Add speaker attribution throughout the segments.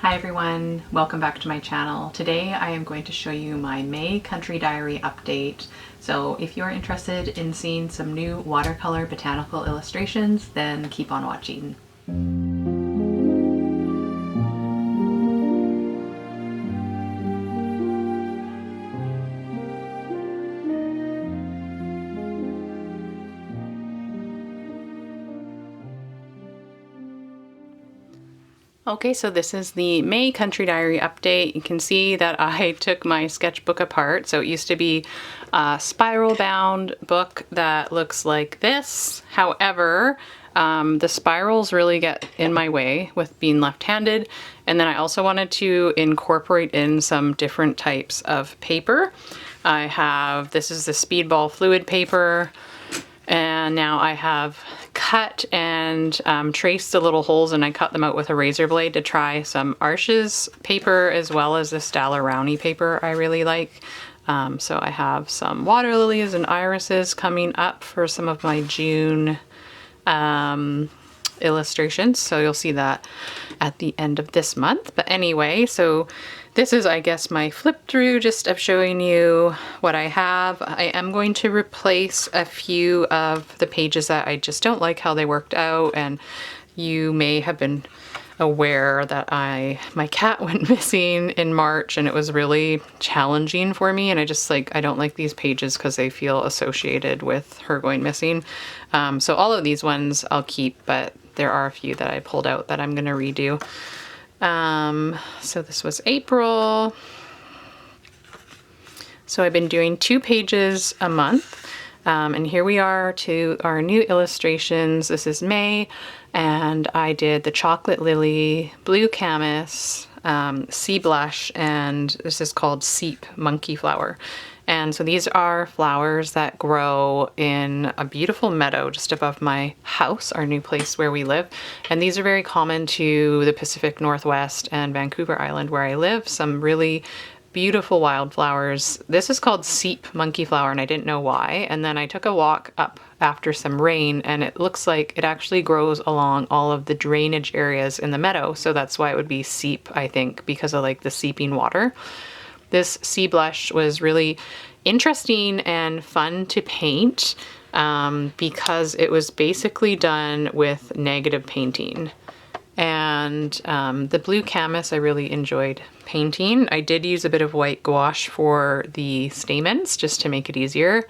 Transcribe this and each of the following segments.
Speaker 1: Hi everyone, welcome back to my channel. Today I am going to show you my May Country Diary update. So if you're interested in seeing some new watercolor botanical illustrations, then keep on watching. Okay, so this is the May Country Diary update. You can see that I took my sketchbook apart. So it used to be a spiral bound book that looks like this. However, the spirals really get in my way with being left-handed. And then I also wanted to incorporate in some different types of paper. This is the Speedball fluid paper. And now I have cut and traced the little holes, and I cut them out with a razor blade to try some Arches paper as well as this Daler-Rowney paper I really like. So I have some water lilies and irises coming up for some of my June illustrations. So you'll see that at the end of this month. But anyway, so this is, I guess, my flip through just of showing you what I have. I am going to replace a few of the pages that I just don't like how they worked out, and you may have been aware that my cat went missing in March, and it was really challenging for me, and I don't like these pages because they feel associated with her going missing. So all of these ones I'll keep, but there are a few that I pulled out that I'm going to redo. So this was April. So I've been doing 2 pages a month. And here we are to our new illustrations. This is May, and I did the chocolate lily, blue camas, sea blush, and this is called seep monkey flower. And so these are flowers that grow in a beautiful meadow just above my house, our new place where we live. And these are very common to the Pacific Northwest and Vancouver Island where I live. Some really beautiful wildflowers. This is called seep monkey flower, and I didn't know why. And then I took a walk up after some rain, and it looks like it actually grows along all of the drainage areas in the meadow. So that's why it would be seep, I think, because of like the seeping water. This sea blush was really interesting and fun to paint because it was basically done with negative painting. And the blue camas I really enjoyed painting. I did use a bit of white gouache for the stamens just to make it easier.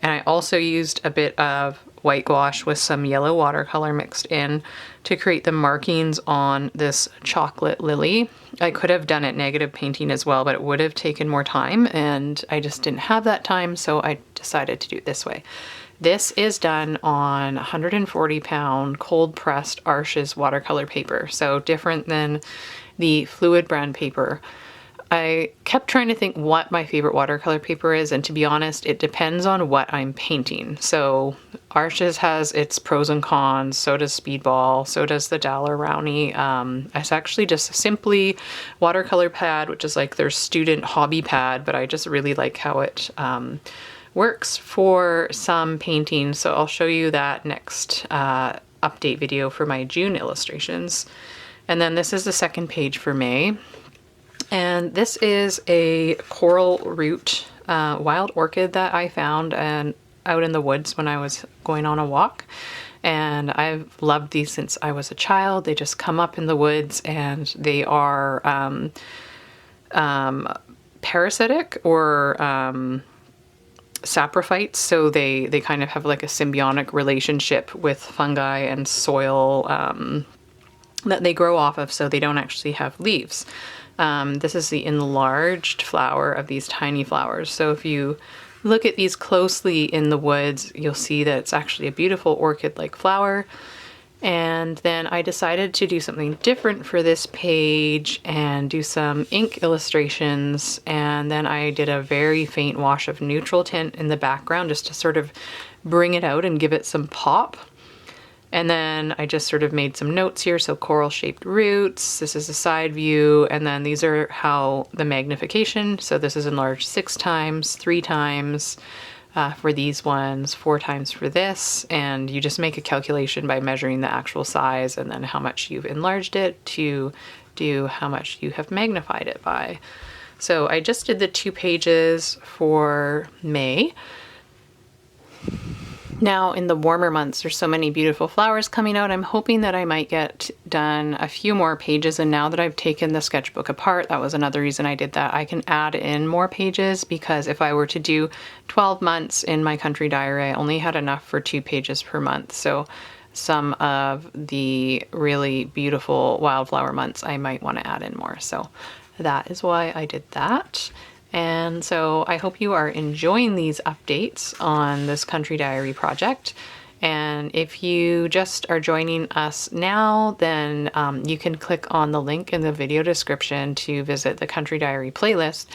Speaker 1: And I also used a bit of white gouache with some yellow watercolor mixed in to create the markings on this chocolate lily. I could have done it negative painting as well, but it would have taken more time, and I just didn't have that time, so I decided to do it this way. This is done on 140-pound cold pressed Arches watercolor paper, so different than the fluid brand paper. I kept trying to think what my favorite watercolor paper is, and to be honest, it depends on what I'm painting. So Arches has its pros and cons, so does Speedball, so does the Daler-Rowney. It's actually just simply watercolor pad, which is like their student hobby pad, but I just really like how it works for some painting. So I'll show you that next update video for my June illustrations. And then this is the second page for May. And this is a coral root wild orchid that I found out in the woods when I was going on a walk. And I've loved these since I was a child. They just come up in the woods, and they are parasitic or saprophytes. So they kind of have like a symbiotic relationship with fungi and soil that they grow off of, so they don't actually have leaves. This is the enlarged flower of these tiny flowers. So if you look at these closely in the woods, you'll see that it's actually a beautiful orchid-like flower. And then I decided to do something different for this page and do some ink illustrations. And then I did a very faint wash of neutral tint in the background just to sort of bring it out and give it some pop. And then I just sort of made some notes here. So coral shaped roots, this is a side view. And then these are how the magnification. So this is enlarged 6 times, 3 times, for these ones, 4 times for this, and you just make a calculation by measuring the actual size and then how much you've enlarged it to do how much you have magnified it by. So I just did the 2 pages for May. Now in the warmer months, there's so many beautiful flowers coming out. I'm hoping that I might get done a few more pages, and now that I've taken the sketchbook apart, that was another reason I did that, I can add in more pages, because if I were to do 12 months in my country diary, I only had enough for 2 pages per month. So some of the really beautiful wildflower months, I might want to add in more. So that is why I did that. And so I hope you are enjoying these updates on this country diary project. And if you just are joining us now, then you can click on the link in the video description to visit the country diary playlist.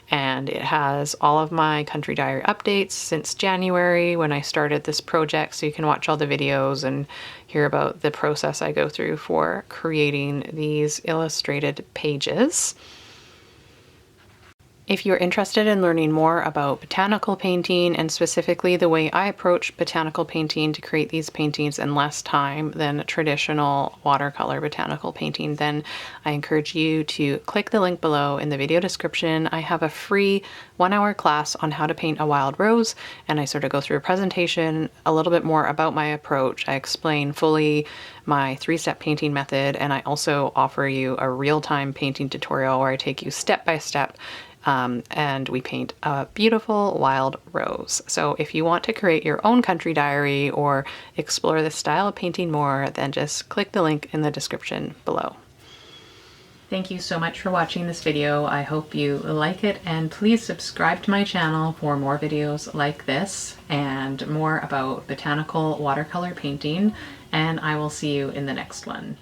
Speaker 1: And it has all of my country diary updates since January when I started this project. So you can watch all the videos and hear about the process I go through for creating these illustrated pages. If you're interested in learning more about botanical painting, and specifically the way I approach botanical painting to create these paintings in less time than traditional watercolor botanical painting, then I encourage you to click the link below in the video description. I have a free 1-hour class on how to paint a wild rose, and I sort of go through a presentation, a little bit more about my approach. I explain fully my 3-step painting method, and I also offer you a real-time painting tutorial where I take you step by step and we paint a beautiful wild rose. So if you want to create your own country diary or explore this style of painting more, then just click the link in the description below. Thank you so much for watching this video. I hope you like it, and please subscribe to my channel for more videos like this and more about botanical watercolor painting, and I will see you in the next one.